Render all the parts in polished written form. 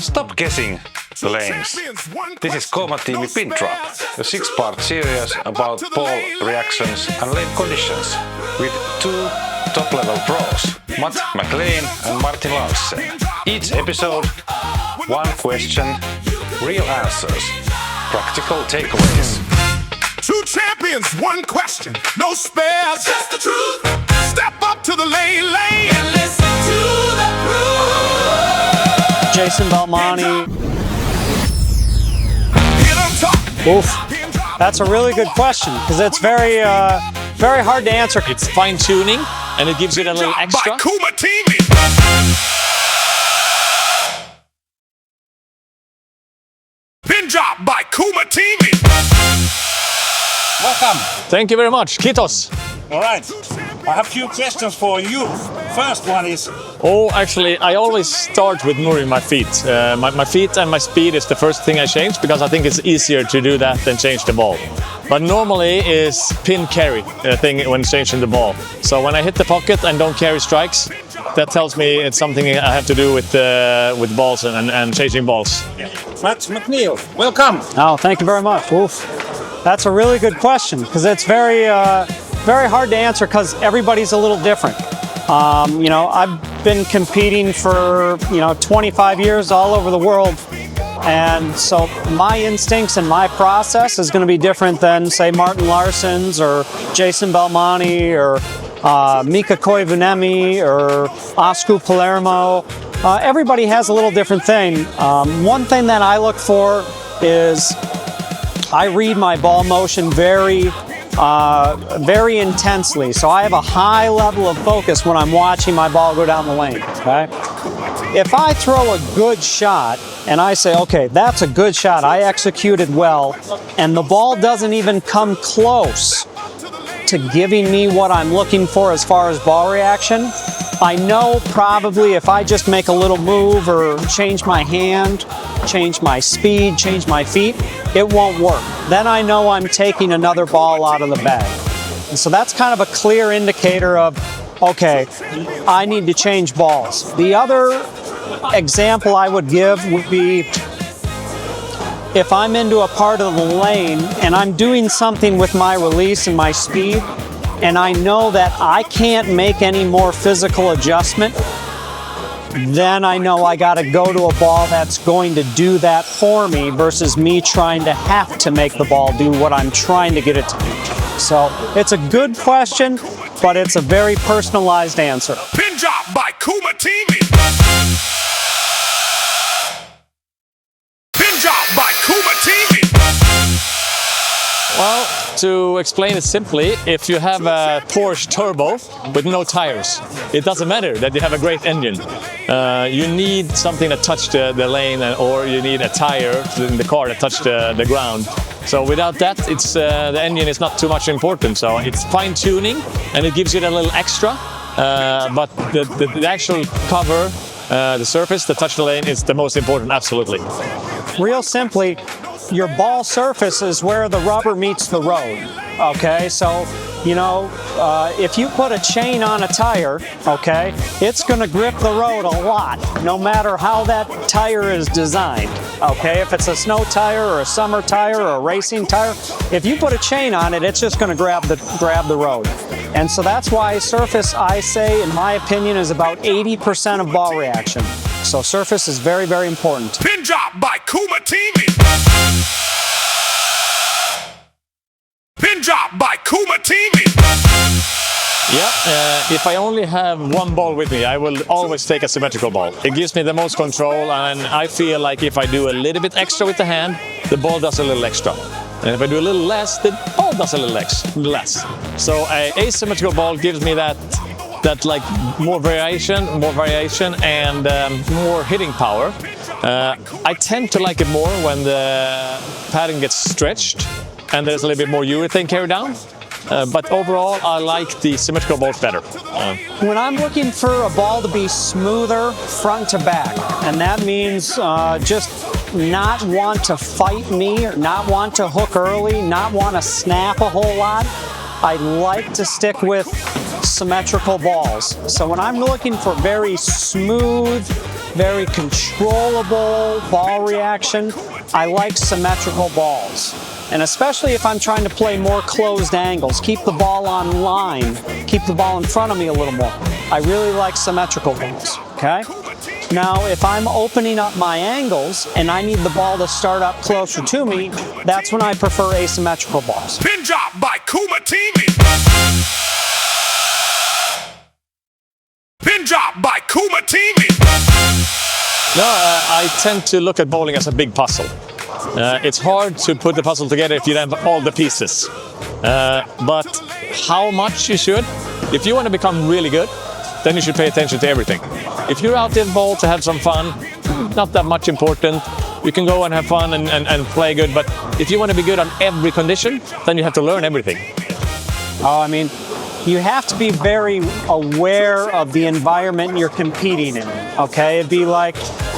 Stop guessing the lanes. This is Koomatiimi Pin Drop, a 6-part series about ball reactions and lane conditions, with 2 top-level pros, McNeill and Larsen. Each episode, 1 question, real answers, practical takeaways. 2 champions, 1 question, no spares, just the truth. Step up to the lane and listen to the proof. Jason Belmonte. Oof. That's a really good question because it's very hard to answer. It's fine-tuning and it gives you a little extra. By Koomatiimi. Pin drop by Koomatiimi. Welcome. Thank you very much. Kiitos. All right. I have a few questions for you. First one is... Oh, actually, I always start with moving my feet. My feet and my speed is the first thing I change because I think it's easier to do that than change the ball. But normally is pin carry thing when changing the ball. So when I hit the pocket and don't carry strikes, that tells me it's something I have to do with balls and changing balls. McNeill, welcome. Oh, thank you very much. Oof. That's a really good question because it's very hard to answer because everybody's a little different. You know, I've been competing for 25 years all over the world, and so my instincts and my process is going to be different than, say, Martin Larsen's or Jason Belmonte or Mika Koivuniemen or Osku Palermo. Everybody has a little different thing. One thing that I look for is I read my ball motion very intensely. So I have a high level of focus when I'm watching my ball go down the lane, okay? If I throw a good shot and I say, okay, that's a good shot, I executed well, and the ball doesn't even come close to giving me what I'm looking for as far as ball reaction, I know probably if I just make a little move or change my hand, change my speed, change my feet, it won't work. Then I know I'm taking another ball out of the bag. And so that's kind of a clear indicator of, okay, I need to change balls. The other example I would give would be if I'm into a part of the lane and I'm doing something with my release and my speed, and I know that I can't make any more physical adjustment, then I know I got to go to a ball that's going to do that for me versus me trying to have to make the ball do what I'm trying to get it to do. So it's a good question, but it's a very personalized answer. Pin drop by Koomatiimi. Pin drop by Koomatiimi. Well, to explain it simply, if you have a Porsche turbo with no tires, it doesn't matter that you have a great engine. You need something that touches the lane, or you need a tire in the car that touches the ground. So without that, the engine is not too much important. So it's fine-tuning and it gives you a little extra, but the actual cover, the surface that touches the lane is the most important, absolutely. Real simply, your ball surface is where the rubber meets the road, okay? So, if you put a chain on a tire, okay, it's gonna grip the road a lot, no matter how that tire is designed, okay? If it's a snow tire or a summer tire or a racing tire, if you put a chain on it, it's just gonna grab the road. And so that's why surface, I say, in my opinion, is about 80% of ball reaction. So surface is very, very important. Pin drop by Koomatiimi. Pin drop by Koomatiimi. Yeah, if I only have one ball with me, I will always take a symmetrical ball. It gives me the most control, and I feel like if I do a little bit extra with the hand, the ball does a little extra. And if I do a little less, the ball does a little less. So an asymmetrical ball gives me that like more variation and more hitting power. I tend to like it more when the pattern gets stretched and there's a little bit more urethane carry down. But overall, I like the symmetrical balls better. When I'm looking for a ball to be smoother front to back, and that means just not want to fight me, or not want to hook early, not want to snap a whole lot, I like to stick with symmetrical balls. So when I'm looking for very smooth, very controllable ball reaction. I like symmetrical balls. And especially if I'm trying to play more closed angles, keep the ball on line, keep the ball in front of me a little more. I really like symmetrical balls, okay? Now, if I'm opening up my angles and I need the ball to start up closer to me, that's when I prefer asymmetrical balls. Pin drop by Koomatiimi. Pin drop by Koomatiimi. No, I tend to look at bowling as a big puzzle. It's hard to put the puzzle together if you don't have all the pieces. But how much you should? If you want to become really good, then you should pay attention to everything. If you're out in bowl to have some fun, not that much important. You can go and have fun and play good, but if you want to be good on every condition, then you have to learn everything. Oh, I mean, you have to be very aware of the environment you're competing in, okay? It'd be like,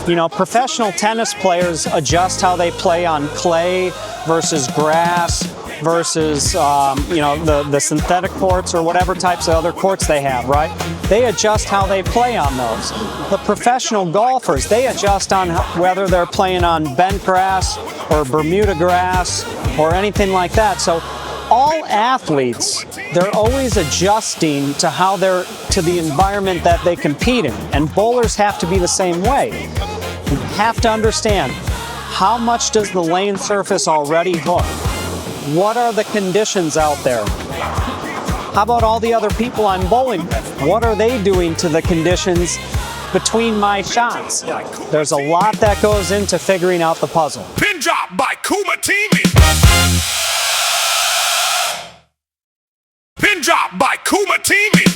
you know, professional tennis players adjust how they play on clay versus grass versus, you know, the synthetic courts or whatever types of other courts they have, right? They adjust how they play on those. The professional golfers, they adjust on whether they're playing on bent grass or Bermuda grass or anything like that. So all athletes, they're always adjusting to how to the environment that they compete in. And bowlers have to be the same way. You have to understand, how much does the lane surface already hook? What are the conditions out there? How about all the other people I'm bowling with? What are they doing to the conditions between my shots? There's a lot that goes into figuring out the puzzle. Pin drop by Koomatiimi. Pin drop by Koomatiimi.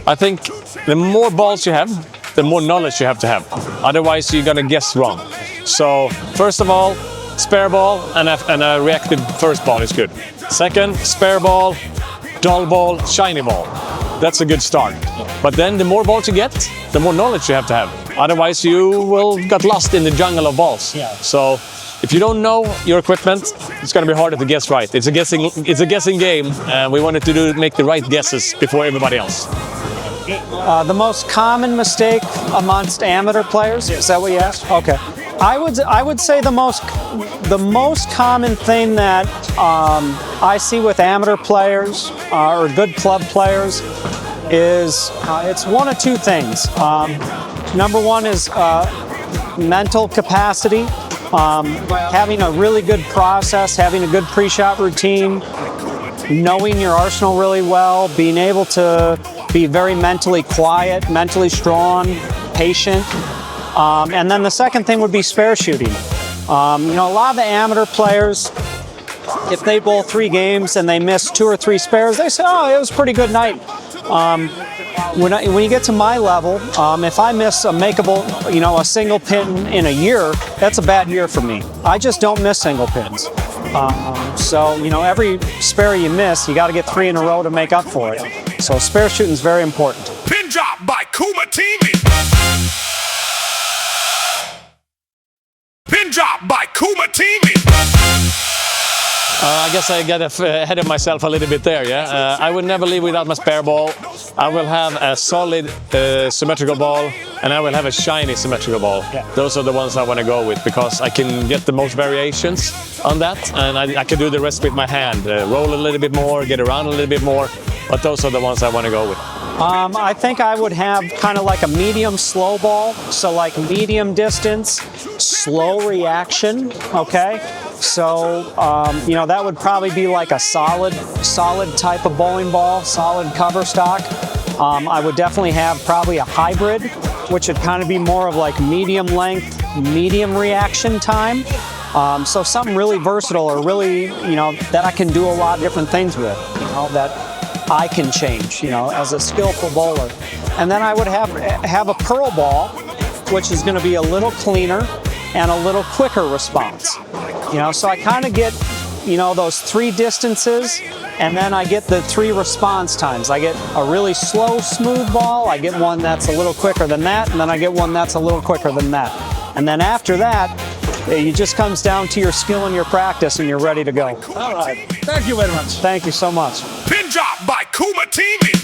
I think the more balls you have, the more knowledge you have to have. Otherwise, you're gonna guess wrong. So, first of all, spare ball and a reactive first ball is good. Second, spare ball, dull ball, shiny ball. That's a good start. But then the more balls you get, the more knowledge you have to have. Otherwise, you will get lost in the jungle of balls. Yeah. So, if you don't know your equipment, it's going to be harder to guess right. It's a guessing game, and we wanted to make the right guesses before everybody else. The most common mistake amongst amateur players, is that what you asked? Okay. I would say the most common thing that I see with amateur players or good club players is it's one of two things. Number one is mental capacity. Having a really good process, having a good pre-shot routine, knowing your arsenal really well, being able to be very mentally quiet, mentally strong, patient. And then the second thing would be spare shooting. You know, a lot of the amateur players, if they bowl 3 games and they miss 2 or 3 spares, they say, oh, it was a pretty good night. When you get to my level, if I miss a makeable, you know, a single pin in a year, that's a bad year for me. I just don't miss single pins. So, you know, every spare you miss, you got to get 3 in a row to make up for it. So spare shooting is very important. Pin drop by Koomatiimi. Pin drop by Koomatiimi. I guess I got ahead of myself a little bit there, yeah? I would never leave without my spare ball. I will have a solid symmetrical ball, and I will have a shiny symmetrical ball. Yeah. Those are the ones I want to go with, because I can get the most variations on that, and I can do the rest with my hand. Roll a little bit more, get around a little bit more, but those are the ones I want to go with. I think I would have kind of like a medium slow ball, so like medium distance, slow reaction, okay? So, you know, that would probably be like a solid type of bowling ball, solid cover stock. I would definitely have probably a hybrid, which would kind of be more of like medium length, medium reaction time. So something really versatile or really, you know, that I can do a lot of different things with, you know, that I can change, you know, as a skillful bowler. And then I would have a pearl ball, which is going to be a little cleaner and a little quicker response. You know, so I kind of get, you know, those 3 distances, and then I get the 3 response times. I get a really slow, smooth ball, I get one that's a little quicker than that, and then I get one that's a little quicker than that. And then after that, it just comes down to your skill and your practice, and you're ready to go. All right. Thank you very much. Thank you so much. Pin drop by Koomatiimi.